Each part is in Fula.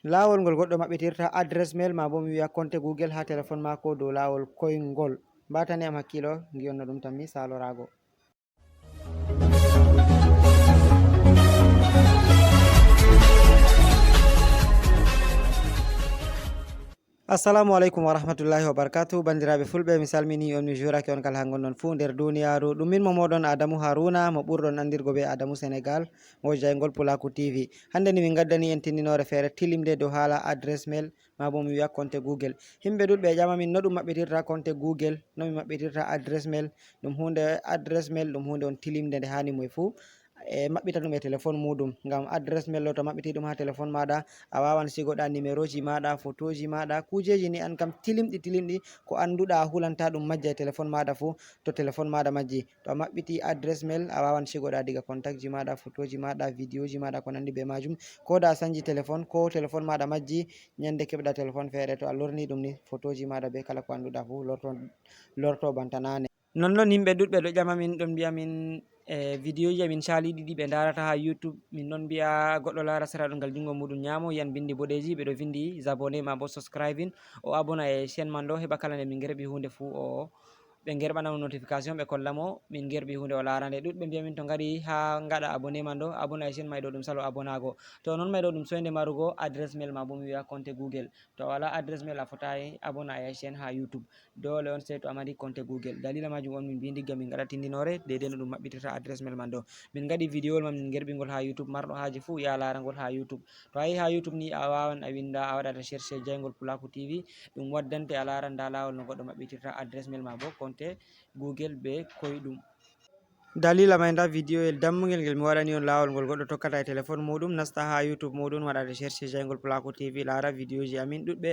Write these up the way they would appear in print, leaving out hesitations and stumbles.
lawol ngol goɗɗo maɓɓitirta adresse mail ma bo mi wiya compte google ha téléphone mako dow lawol koyngol. mbatani am hakkilo giyonno ɗum tan mi salorago. assalamu aleykum wa rahmatullahi wa barakatuh. bandiraɓe fulɓe mi salmini on mi juraki on kala ha gonɗon fuu nder duniyaru. ɗum min mo moɗon Adamou Haruna mo ɓurɗon andirgo be Adamou Sénégal mo jaygol Pulaku TV. hande ni min gaddani en tindinore feere tilimde dow haala adresse mail ma bo mi wiya compte google. himɓe ɗuɗɓe ƴama min no ɗum maɓɓitirta compte google, no mi maɓɓitirta adresse mail. ɗum hunde adresse mail ɗum hunde on tilimde nde hani moye fuu e maɓɓita ɗum e téléphone muɗum. ngam adresse mail ɗo to maɓɓiti ɗum ha téléphone maɗa a wawan sigoɗa numéro ji maɗa, photo ji maɗa, kujeji ni an kam tilimɗi ko anduɗa a hulanta ɗum majja e téléphone maɗa fu to téléphone maɗa majji. to a maɓɓiti adresse mail a wawan sigoɗa diga contact ji maɗa, photo ji maɗa, vidéo ji maɗa ko nandi be majum. ko da a sanji téléphone ko téléphone maɗa majji nyande keɓɗa téléphone feere to a lorni ɗum ni photo ji maɗa be kala ko anduɗa fu lorto banta nane. nonnon yimɓe ɗuɗɓe ɗo ƴama min ɗon mbiya min vidéo ji amin cali ɗiɗi ɓe darata ha YouTube. min ɗon mbiya goɗɗo lara sera ɗo ngal jungo muɗum nyamo yan bindi boɗeji ɓeɗo vindi abonné ma bo subscribing o abona e chaine man ɗo heɓa kala nde min gerɓi hunde fu o ɓe gerɓanamo notification ɓe kollamo min gerɓi hunde o lara nde. ɗuɗɓe mbiya min to gari ha gaɗa abonné man ɗo abona e chaine may ɗo ɗum salo abonago. to non may ɗo ɗum soyde marugo adresse mail ma bo mi wiya compte google. to wala adresse mail a fotai abona e chaine ha YouTube, dole on sey to a mari compte google. dalila majum on min mbi digga min gaɗa tindinore deydei no ɗum maɓɓitirta adresse mail man ɗo. min gaɗi vidéo man min gerɓigol ha YouTube, marɗo haji fu ya larangol ha YouTube. to a yi ha YouTube ni a wawan a winda a waɗa recherche jaygol Pulaku TV ɗum waddante a laran nda lawol no goɗɗo maɓɓitirta adresse mail ma bo compte google be koyɗum. dalila may nda vidéo el dammugel ngel mi waɗani on lawol ngol goɗɗo tokkata e téléphone muɗum nasta ha YouTube muɗum waɗa recherche jaygol Pulaku TV lara vidéo ji amin ɗuɗɓe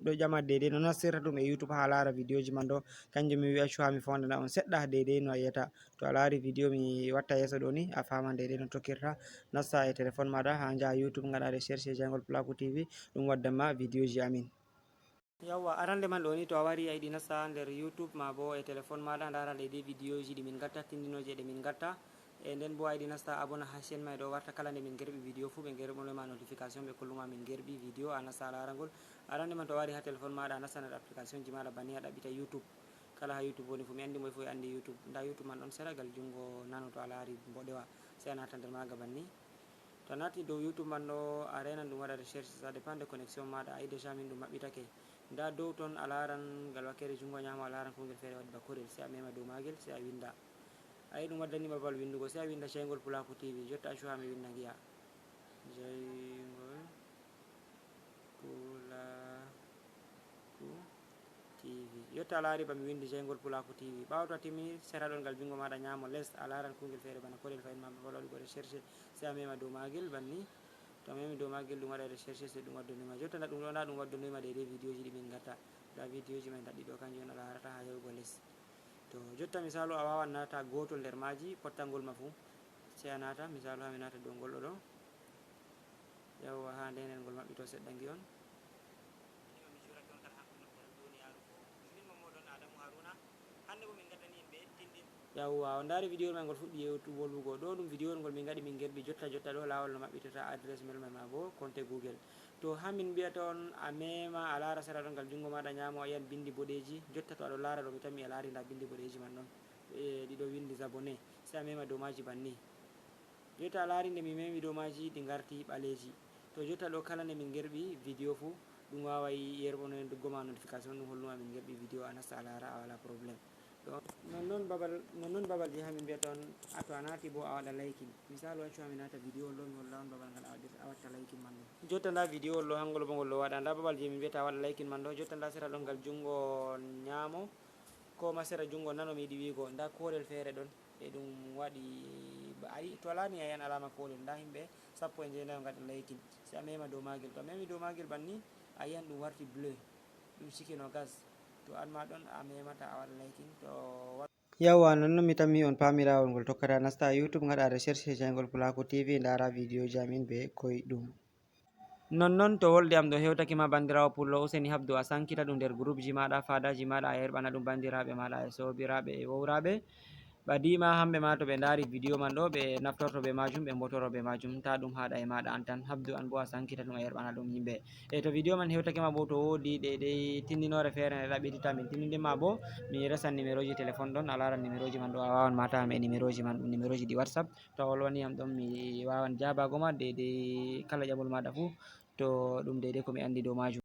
ɗo ƴama deydei no nastirta ɗum e YouTube ha lara vidéo ji man ɗo. kanjum mi wiya cuha mi fondana on seɗɗa deydei no a yiyata. to a lari vidéo mi watta yeso ɗo ni a faman deydei no tokkirta. nasta e téléphone maɗa ha jaha YouTube gaɗa recherche jaygol Pulaku TV ɗum waddanma vidéo ji amin. yawwa arande man ɗo ni to a wari a yiɗi nasta nder YouTube ma bo e téléphone maɗa dara deydei vidéo ji ɗi min gatta tindinoje ɗe min gatta e nden bo a yiɗi nasta abona ha chaine may ɗo warta kala nde min gerɓi vidéo fu ɓe gerɓonoma notification ɓe kolluma min gerɓi vidéo a nasta a larangol. arande man to a wari ha téléphone maɗa a nasta nder application ji maɗa banni a ɗaɓɓita YouTube. kala ha YouTube woni fu mi andi moye fu e andi YouTube. nda YouTube man ɗon seragal jungo nano to a lari boɗewa sey a nata nder maga banni. to a nati dow YouTube man ɗo a renan ɗum waɗa recherche ça dépend de connexion maɗa. a yi déjà min ɗum maɓɓitake nda dow ton a laran ngal wakkere jungo nyamo a laran kungel feere waɗi bakorel sey a mema dow magel sey a winda. a yi ɗum waddani babal windugo sey a winda jaygol Pulaku TV. jotta a cuha mi winda giya jaygol Pulaku TV. jotta a lari ba mi windi jaygol Pulaku TV. ɓawo to a timmini sera ɗon ngal jungo maɗa nyamo les a laran kungel feere bana korel fayin ma babal waɗugo recherche sey a mema dow magel banni. to a memi dow magel ɗum waɗa recherche sey ɗum waddanoyima. jotta nda ɗum ɗo na ɗum waddanoyima deydei vidéo ji ɗi min gatta. nda vidéo ji mai daɗɗi ɗo kanjum on a larata ha yahugo les. to jotta misalu a wawan nata gotol nder maji pottangol ma fu sey a nata misalu ha mi nata dow ngol ɗo ɗo yawwa ha ndenen ngol maɓɓito seɗɗa gi on. yawwa on dari vidéo mai ngol fuɗɗi wolwugo ɗo ɗum vidéo ngol min gaɗi min gerɓi jotta ɗo lawol no maɓɓitirta adresse mail mai ma bo compte google. to ha min mbiyata on a mema a lara sera ɗon ngal jungo maɗa nyamo a yiyan bindi boɗeji. jotta to aɗo lara ɗo mi tammi a lari nda bindi boɗeji man ɗon ɗiɗo windi abonné sey a mema dow maji banni. jotta a lari nde mi memi dow maji ɗi garti ɓaleji. to jotta ɗo kala nde min gerɓi vidéo fu ɗum wawai yerɓonogoma notification ɗum holluma min gerɓi vidéo a nasta a lara a wala probléme. nonnon babalji ha min mbiyata on to a nati bo a waɗa liking. misalu accu ha mi nata vidéo ɗo mi holla on babal ngal a watta liking man ɗo. jotta nda vidéo ɗo hangol bo ngol ɗo waɗa nda babal je min mbiyata a waɗa liking man ɗo. jotta nda sera ɗon ngal jungo nyamo ko ma sera jungo nano mi yiɗi wigo nda korel feere ɗon e ɗum waɗi ayi to a lani a yiyan alama korel nda himɓe 19 gaɗa liking sey a mema dow magel. to a memi dow magel banni a yiyan ɗum warti bleu ɗum sikino gas. to an ma ɗon a memata a waɗa liking. to yawwa nonnon mi tammi on paami lawol ngol tokkata nasta YouTube gaɗa recherche jaygol Pulaku TV ndara vidéo ji amin be koyɗum. nonnon to wolde am ɗo hewtake ma bandirawo pullo useni habdu a sankita ɗum nder groupe ji maɗa fadaji maɗa a yerɓana ɗum bandiraɓe maɗa e sobiraɓe e wowraɓe badima hamɓe ma to ɓe ndari vidéo man ɗo ɓe naftorto be majum ɓe mbotoro be majum ta ɗum haɗa e maɗa an tan habdu an bo a sankita ɗum a yerɓana ɗum yimɓe. E to vidéo man hewtake ma bo to wodi ɗe tindinore feere ne ɗaɓɓititta min tindinde ma bo mi resan numéroji téléphone ɗon a laran numéroji man ɗo a wawan mata e numéroji man ɗum numéroji ɗi WhatsApp to a wolwaniyam ɗon mi wawan jabago ma dedei kala ƴamol maɗa fu to ɗum dedei ko mi andi dow majum.